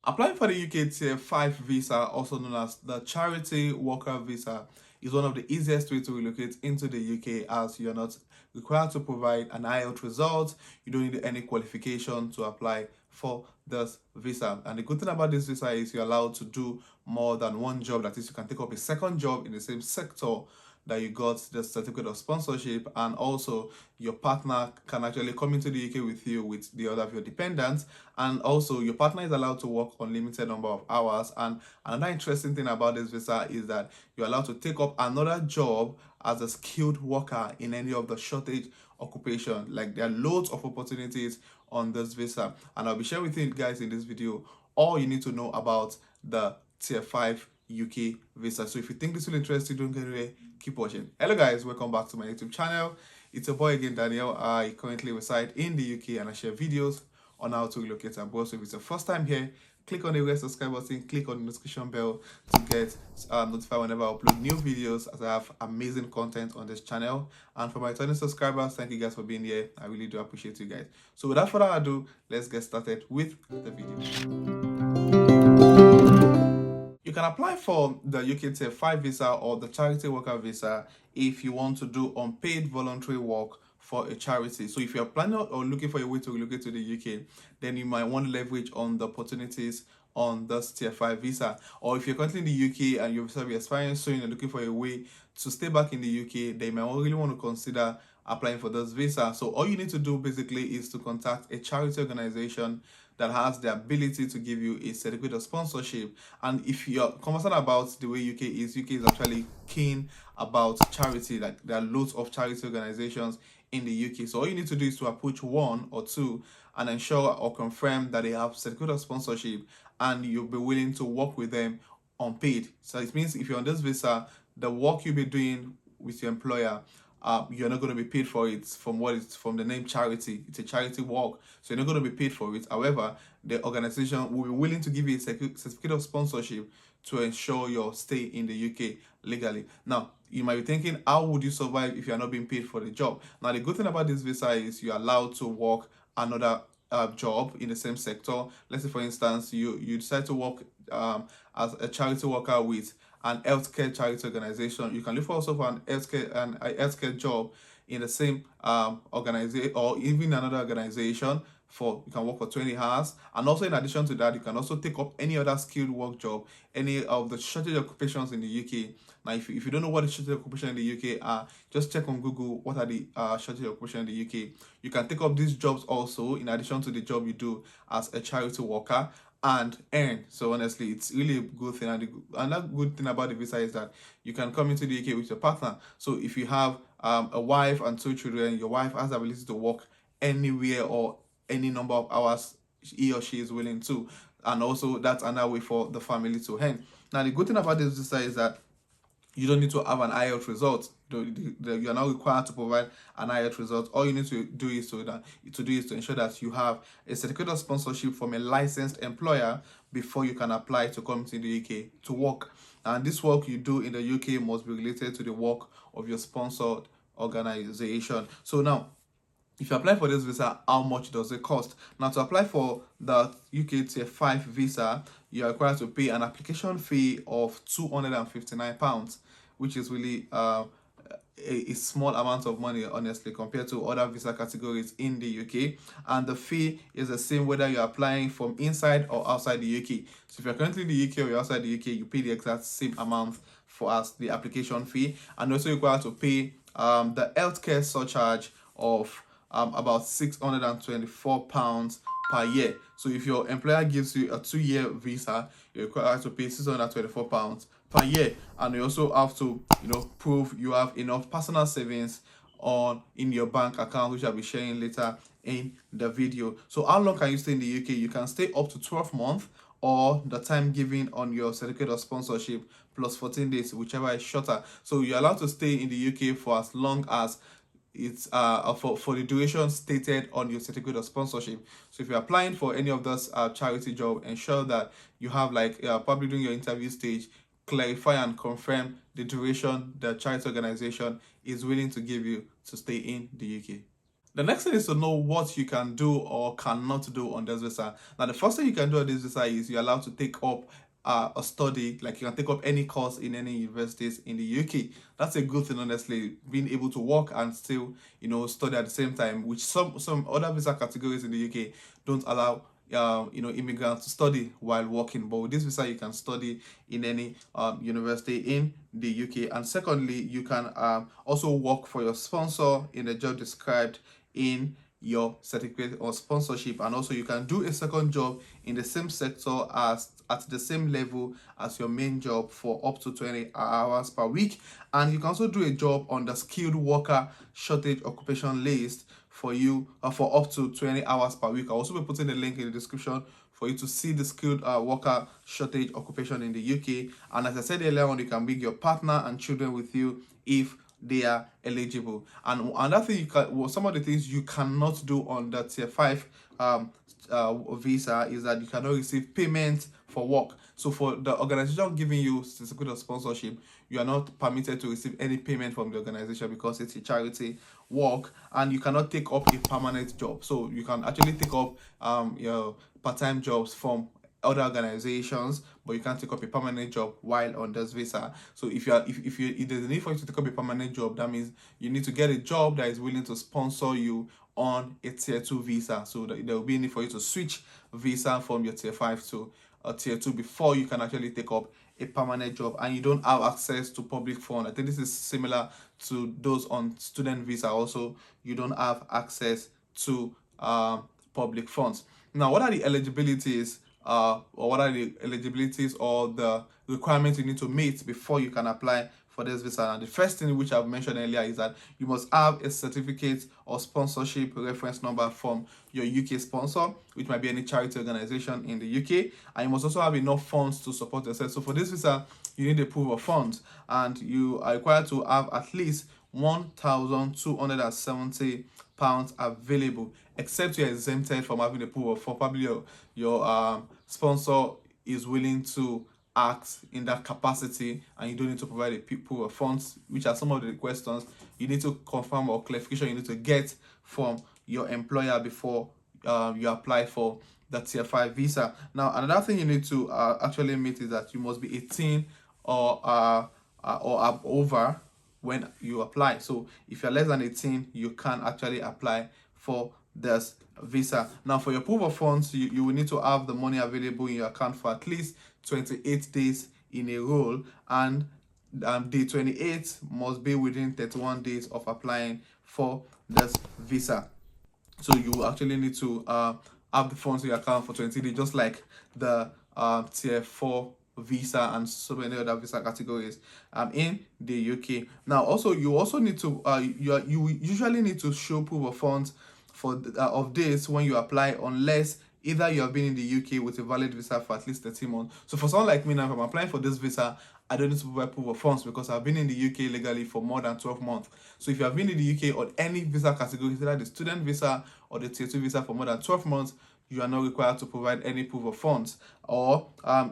Applying for the UK Tier 5 visa, also known as the Charity Worker Visa, is one of the easiest ways to relocate into the UK, as you're not required to provide an IELTS result. You don't need any qualification to apply for this visa. And the good thing about this visa is you're allowed to do more than one job. That is, you can take up a second job in the same sector that you got the certificate of sponsorship, and also your partner can actually come into the UK with you with the other of your dependents, and also your partner is allowed to work unlimited number of hours. And another interesting thing about this visa is that you're allowed to take up another job as a skilled worker in any of the shortage occupation. Like, there are loads of opportunities on this visa, and I'll be sharing with you guys in this video all you need to know about the tier 5 UK visa. So if you think this will interest you, don't get away, keep watching. Hello guys, welcome back to my YouTube channel. It's your boy again, Daniel. I currently reside in the UK and I share videos on how to relocate abroad. So if it's your first time here, click on the red subscribe button, click on the notification bell to get notified whenever I upload new videos, as I have amazing content on this channel. And for my returning subscribers, thank you guys for being here. I really do appreciate you guys. So without further ado, let's get started with the video. You can apply for the UK Tier 5 visa or the Charity Worker visa if you want to do unpaid voluntary work for a charity. So if you're planning or looking for a way to relocate to the UK, then you might want to leverage on the opportunities on this Tier 5 visa. Or if you're currently in the UK and your visa will be expiring soon and you're looking for a way to stay back in the UK, then you might really want to consider applying for this visa. So all you need to do basically is to contact a charity organization that has the ability to give you a certificate of sponsorship. And if you're concerned about the way UK is actually keen about charity. Like, there are loads of charity organizations in the UK. So all you need to do is to approach one or two and ensure or confirm that they have certificate of sponsorship, and you'll be willing to work with them unpaid. So it means if you're on this visa, the work you'll be doing with your employer, you're not going to be paid for it from the name charity. It's a charity work, so you're not going to be paid for it. However, the organization will be willing to give you a certificate of sponsorship to ensure your stay in the UK legally. Now, you might be thinking, how would you survive if you're not being paid for the job? Now, the good thing about this visa is you're allowed to work another job in the same sector. Let's say, for instance, you decide to work as a charity worker with an healthcare charity organization. You can look for also for a healthcare job in the same organization, or even another organization. For you can work for 20 hours, and also in addition to that, you can also take up any other skilled work job, any of the shortage occupations in the UK. Now, if you don't know what the shortage occupation in the UK are, just check on Google what are the shortage occupation in the UK. You can take up these jobs also in addition to the job you do as a charity worker and earn. So honestly, it's really a good thing. And another good thing about the visa is that you can come into the UK with your partner. So if you have a wife and two children, your wife has the ability to work anywhere or any number of hours he or she is willing to. And also, that's another way for the family to earn. Now, the good thing about this visa is that you don't need to have an IELTS result. You are not required to provide an IELTS result. All you need to do is to ensure that you have a certificate of sponsorship from a licensed employer before you can apply to come to the UK to work. And this work you do in the UK must be related to the work of your sponsored organization. So now, if you apply for this visa, how much does it cost? Now, to apply for the UK Tier 5 visa, you are required to pay an application fee of £259, which is really a small amount of money, honestly, compared to other visa categories in the UK. And the fee is the same whether you're applying from inside or outside the UK. So if you're currently in the UK or you're outside the UK, you pay the exact same amount for as the application fee. And also required to pay the healthcare surcharge of about £624 per year. So if your employer gives you a 2-year visa, you're required to pay £624 per year, and you also have to prove you have enough personal savings in your bank account, which I'll be sharing later in the video. So how long can you stay in the UK? You can stay up to 12 months, or the time given on your certificate of sponsorship plus 14 days, whichever is shorter. So you're allowed to stay in the UK for as long as it's for the duration stated on your certificate of sponsorship. So if you're applying for any of those charity job, ensure that you have, like, probably during your interview stage, clarify and confirm the duration the charity organization is willing to give you to stay in the UK. The next thing is to know what you can do or cannot do on this visa. Now, the first thing you can do on this visa is you're allowed to take up a study, like you can take up any course in any universities in the UK. That's a good thing, honestly, being able to work and still, study at the same time, which some other visa categories in the UK don't allow immigrants to study while working. But with this visa, you can study in any university in the UK. And secondly, you can also work for your sponsor in the job described in your certificate or sponsorship. And also you can do a second job in the same sector as at the same level as your main job for up to 20 hours per week. And you can also do a job on the skilled worker shortage occupation list for you for up to 20 hours per week. I'll also be putting the link in the description for you to see the skilled worker shortage occupation in the UK. And as I said earlier on, you can bring your partner and children with you if they are eligible. And another thing some of the things you cannot do on the tier 5 visa is that you cannot receive payment for work. So for the organization giving you certificate of sponsorship, you are not permitted to receive any payment from the organization because it's a charity work, and you cannot take up a permanent job. So you can actually take up your part-time jobs from other organizations, but you can't take up a permanent job while on this visa. So if there's a need for you to take up a permanent job, that means you need to get a job that is willing to sponsor you on a tier 2 visa. So there will be a need for you to switch visa from your tier 5 to a tier 2 before you can actually take up a permanent job, and you don't have access to public fund. I think this is similar to those on student visa. Also, you don't have access to public funds. Now, what are the eligibilities or what are the eligibilities or the requirements you need to meet before you can apply for this visa? And the first thing which I've mentioned earlier is that you must have a certificate or sponsorship reference number from your UK sponsor, which might be any charity organization in the UK, and you must also have enough funds to support yourself. So for this visa, you need a proof of funds, and you are required to have at least £1,270 available, except you're exempted from having a proof of funds. Probably your sponsor is willing to act in that capacity, and you don't need to provide a proof of funds, which are some of the questions you need to confirm or clarification you need to get from your employer before you apply for the tier 5 visa. Now, another thing you need to actually meet is that you must be 18 or over when you apply. So if you're less than 18, you can actually apply for this visa. Now, for your proof of funds, you will need to have the money available in your account for at least 28 days in a row, and day 28 must be within 31 days of applying for this visa. So you actually need to have the funds in your account for 20 days, just like the tier 4 visa and so many other visa categories in the UK. Now, also you also need to you usually need to show proof of funds for of days when you apply, unless either you have been in the UK with a valid visa for at least 13 months. So for someone like me now, if I'm applying for this visa, I don't need to provide proof of funds because I've been in the UK legally for more than 12 months. So if you have been in the UK on any visa category, either the student visa or the tier 2 visa for more than 12 months, you are not required to provide any proof of funds. Or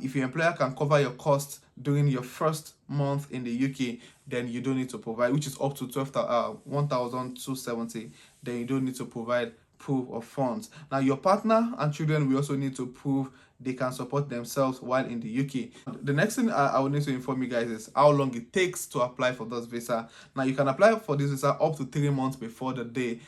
if your employer can cover your costs during your first month in the UK, then you don't need to provide, which is up to 1,270. Then you don't need to provide proof of funds. Now, your partner and children will also need to prove they can support themselves while in the UK. The next thing I will need to inform you guys is how long it takes to apply for this visa. Now, you can apply for this visa up to 3 months before the day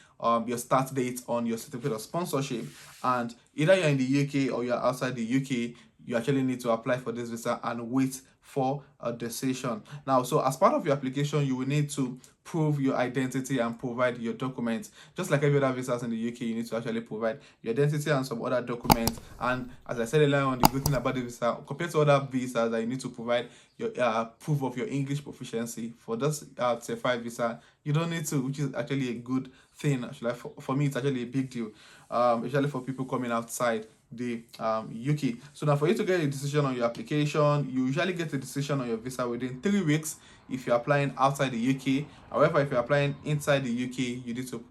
your start date on your certificate of sponsorship, and either you're in the UK or you're outside the UK, you actually need to apply for this visa and wait for a decision. Now, so as part of your application, you will need to prove your identity and provide your documents. Just like every other visas in the UK, you need to actually provide your identity and some other documents. And as I said earlier on, the good thing about the visa compared to other visas, that you need to provide your proof of your English proficiency. For this tier 5 visa, you don't need to, which is actually a good thing. Actually, for me, it's actually a big deal, especially for people coming outside the UK. So now, for you to get a decision on your application, you usually get a decision on your visa within 3 weeks if you're applying outside the UK. However, if you're applying inside the UK, you need to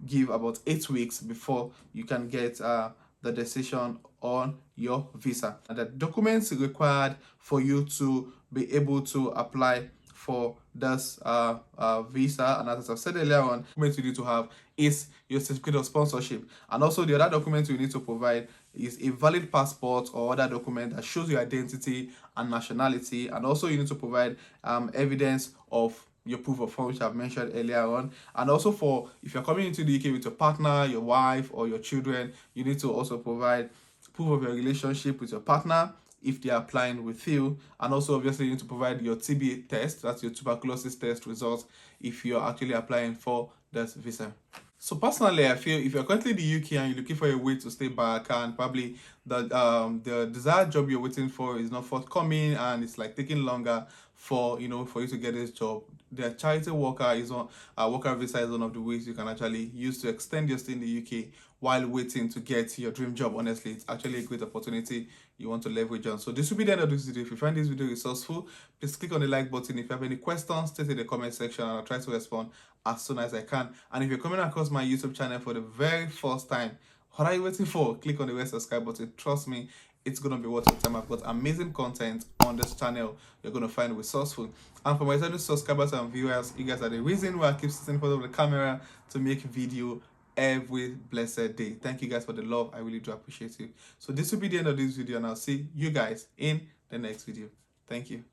give about 8 weeks before you can get the decision on your visa. And the documents required for you to be able to apply for this visa. And as I've said earlier on, documents you need to have is your certificate of sponsorship, and also the other document you need to provide is a valid passport or other document that shows your identity and nationality. And also you need to provide evidence of your proof of funds, which I've mentioned earlier on. And also, for if you're coming into the UK with your partner, your wife, or your children, you need to also provide proof of your relationship with your partner if they are applying with you. And also, obviously, you need to provide your TB test, that's your tuberculosis test results, if you're actually applying for this visa. So personally, I feel if you're currently in the UK and you're looking for a way to stay back, and probably the desired job you're waiting for is not forthcoming and it's like taking longer for for you to get this job, the charity worker is on worker visa is one of the ways you can actually use to extend your stay in the UK while waiting to get your dream job. Honestly, it's actually a great opportunity you want to leverage on. So this will be the end of this video. If you find this video resourceful, please click on the like button. If you have any questions, state in the comment section and I'll try to respond as soon as I can. And if you're coming across my YouTube channel for the very first time, what are you waiting for? Click on the red subscribe button. Trust me, it's going to be worth your time. I've got amazing content on this channel you're going to find resourceful. And for my channel subscribers and viewers, you guys are the reason why I keep sitting in front of the camera to make video every blessed day. Thank you guys for the love. I really do appreciate it. So this will be the end of this video, and I'll see you guys in the next video. Thank you.